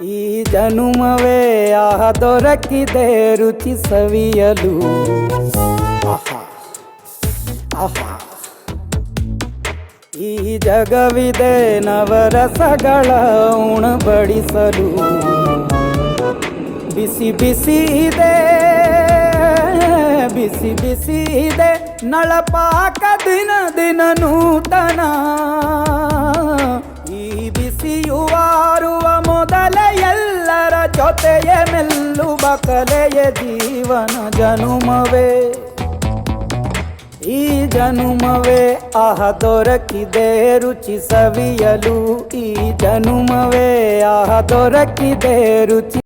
ಈ ಜನುಮವೇ ದೊರಕಿದೆ ರುಚಿ ಸವಿಯಲು. ಆಹಾ ಆಹಾ, ಈ ಜಗವಿದೆ ನವರಸಗಳ ಉಣಬಡಿಸಲು. ಬಿಸಿ ಬಿಸಿ ಇದೆ, ಬಿಸಿ ಬಿಸಿ ಇದೆ ನಳಪಾಕ ದಿನ ದಿನ ನೂತನ. ಈ ಬಿಸಿಯುವಾರುವ ಮೊದಲೇ ಎಲ್ಲರ ಜೊತೆಯೇ ಮೆಲ್ಲುವ ಕಲೆಯ ಜೀವನ ಜನುಮವೇ. ಈ ಜನುಮವೇ ದೊರಕಿದೆ ರುಚಿ ಸವಿಯಲು. ಈ ಜನುಮವೇ ದೊರಕಿದೆ ರುಚಿ